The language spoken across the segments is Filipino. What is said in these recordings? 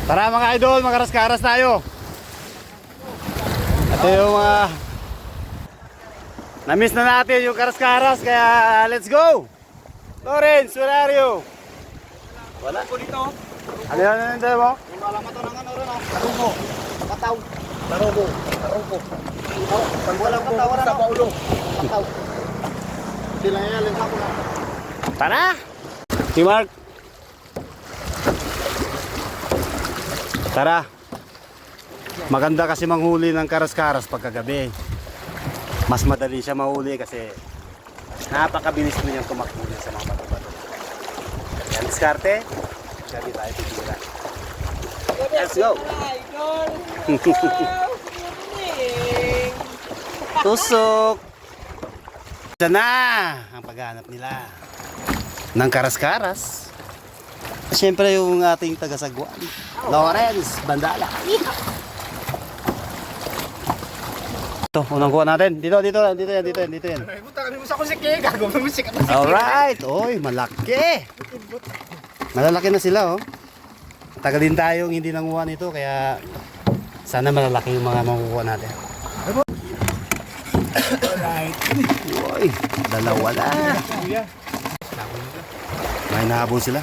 Tara mga idol, makaras-karas tayo. Ito yung mga na-miss na natin yung karas-karas, kaya let's go! Lawrence, where are you? Wala ko dito. Ano yan ang tayo mo? Wala mo ito ng ano rin, tarugo, kataw, tarugo. Walang kataw sa paulo. Kataw. Sila yan, lenta ko na. Tara! Si Mark. Tara. Maganda kasi manghuli ng karas-karas pagkagabi. Mas madali siya mahuli kasi napakabilis mo niyang tumakbo sa mga bato-bato. Yan, diskarte. Gabi tayo titira. Let's go! Tusok! Diyan na ang paghanap nila ng karas-karas. Siyempre yung ating taga-sagwan, Lawrence Bandala. Ito, unang kuha natin. Dito yan. Punta kami mo sa kusik gagawin mo musik. Alright, oy, malaki. Malalaki na sila, oh. Tagal din tayong hindi nanguha nito, kaya sana malalaki yung mga makukuha natin. Alright. Uy, dalawa na. May nahabol sila.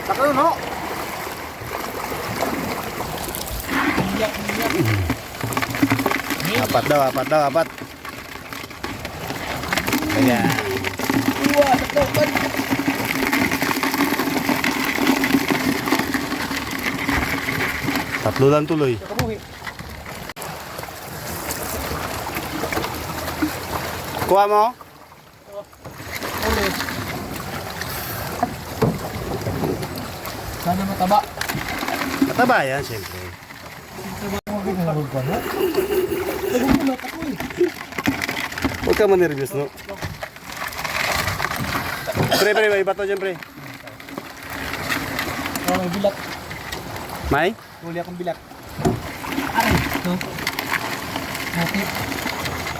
Takal no? Apat daw. Ayan. Tatlo lang tuloy. Kuha mo? Sana mataba. Mataba yan, siyempre. Huwag ka manervyos, no? Pre, may bato dyan, pre. May bilat. May? Huli akong bilat. Aray, no? Okay.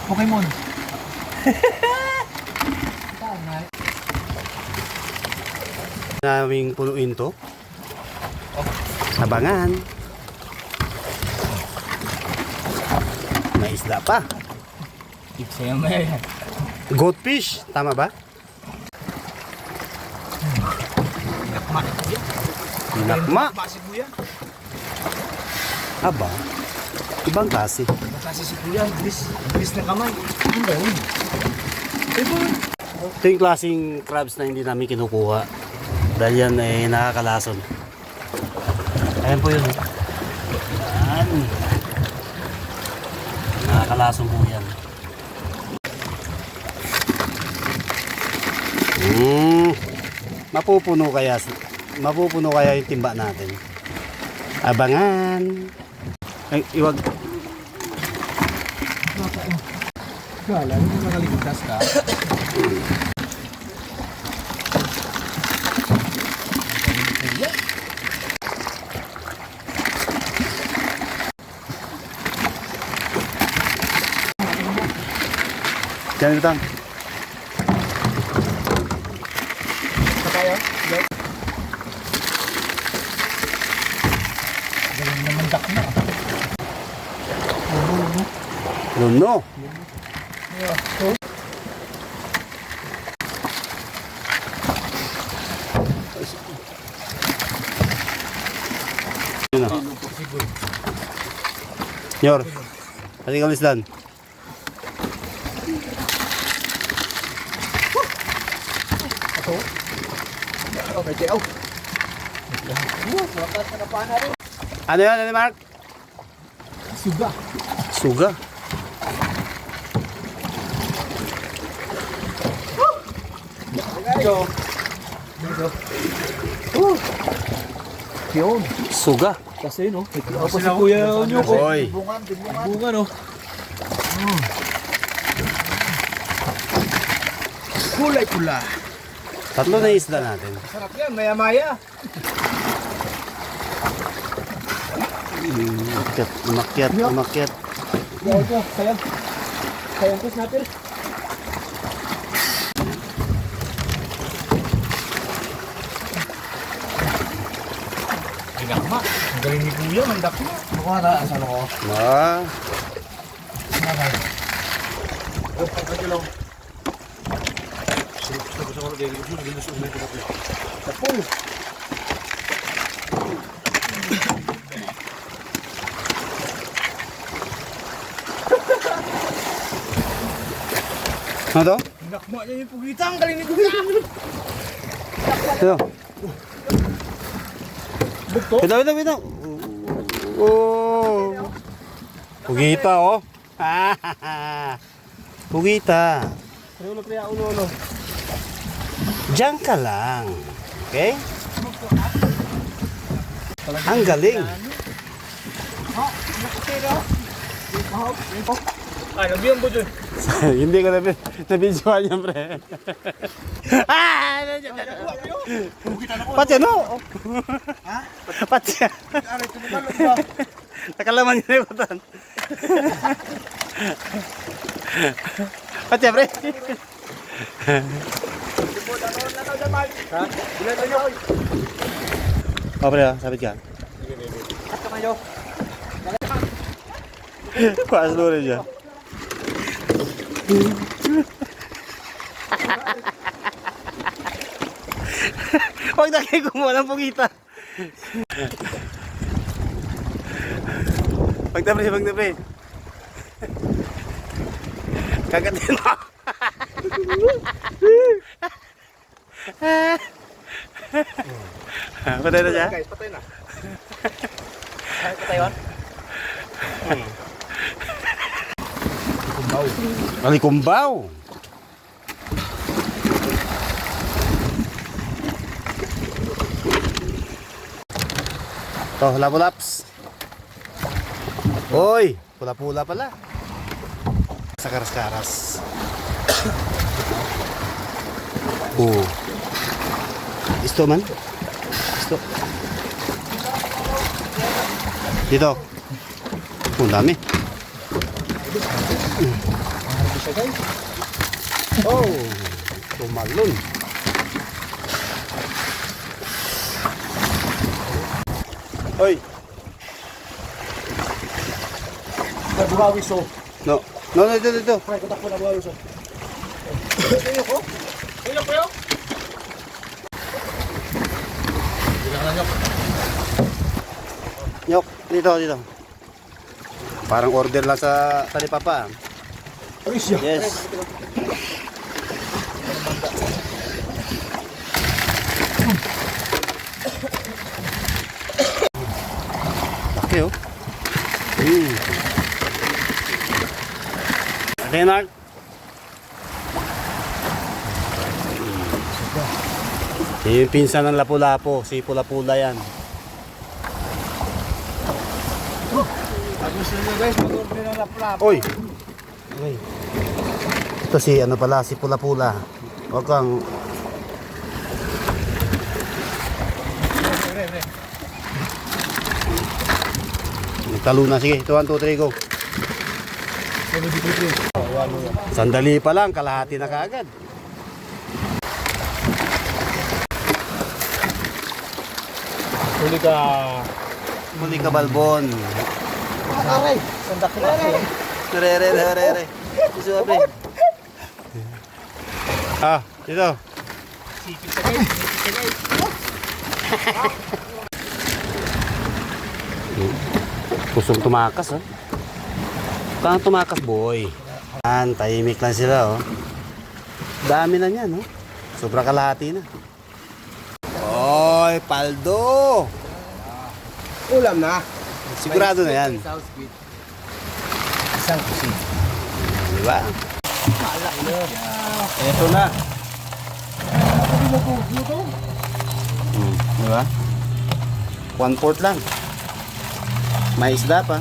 Pokemon. Naming punuin to. Abangan. May isda pa. Iksaya mo yan. Goldfish, tama ba? Nakma. Basi kuya. Aba. Ibang klase. Basi si kuya. Bilis na kamay. Ano yun? Ito yung klaseng crabs na hindi namin kinukuha. Dahil yan ay nakakalason. Ayan po yun. Ayan. Nakakalason po yan. Mapupuno kaya yung timba natin. Abangan. Ay, iwag. Kala, hindi nakaligtas ka. Diyan ito. Kaya? Galing naman dak na. Luno. Yun na. Yor, pati kang lisdan. Okay, tiyaw. Ano yan, ano Mark? Suga. Suga. Dito. Yun. Suga. Kasi no. Ako si kuya nyo ko. Hoy. Bunga no. Kulay pula. Tatlo na isda natin. Sarap yan, maya-maya. Umakyat. Ito, kaya. Kaya ang natin. Dinakma. Ang galing ni Kuya, mandakma. Mukha na, asan ako? Ah, Oh, pagkakilaw. Tapos. ano to? Dinakma niya yung pugita. Ang galing ni Kuya. Ito. Ito. Oh. Pugita, oh. Pugita. Ulo. Diyan ka lang. Okay? Ang galing. Ay, nabiyang po dyan. Hindi ko nabidyoan yan, pre. Pati ano? Ha? Pati. Aray, tinibalog ba? Nakalaman niya yung butan. Pati, pre. Ha? Bilan na nyo. O, pre, sabit ka. At kamayo. Kuas dulu siya. Huwag na kayo kumuha ng pugita. Huwag na pre. Kagatin mo. Patay na siya? Guys, patay na. Ay, patay yun? Alikumbaw. Ito, lapu-laps. Oy, pula-pula pala. Sa karas-karas. Oh. Isto man. Isto. Dito. Oh, dami. Oh, tumalon. Hoy. Ay, buhawis oh. No, dito. Ay, kutak po na buhawis oh. Ayun ko. Kuya, Kuya. Nyok, dito. Parang order lang sa talipapa. Ay, siya. Yes. Laki oh. Renard. Yung pinsan ng lapu-lapo, si Pula-Pula yan. Pag gusto nyo guys, mag-order ng laplap. Oy! Okay. Ito si ano pala, si Pula-Pula. Huwag kang... Talo na, sige. 1, 2, 3, go. Sandali pa lang, kalahati na kaagad. Huli ka. Muli ka, Balbon. Aray, sandak na. Re. Suwabe. Ah, dito. Sipit sa guys. Kusong tumakas, oh. Parang tumakas, boy. Tahimik lang sila, oh. Dami na niyan, oh. Sobra kalahati na. Oy, paldo! Ulam na. Sigurado na yan. Isang kusin. Diba? Ito na. Diba? 1/4 lang. May isda pa.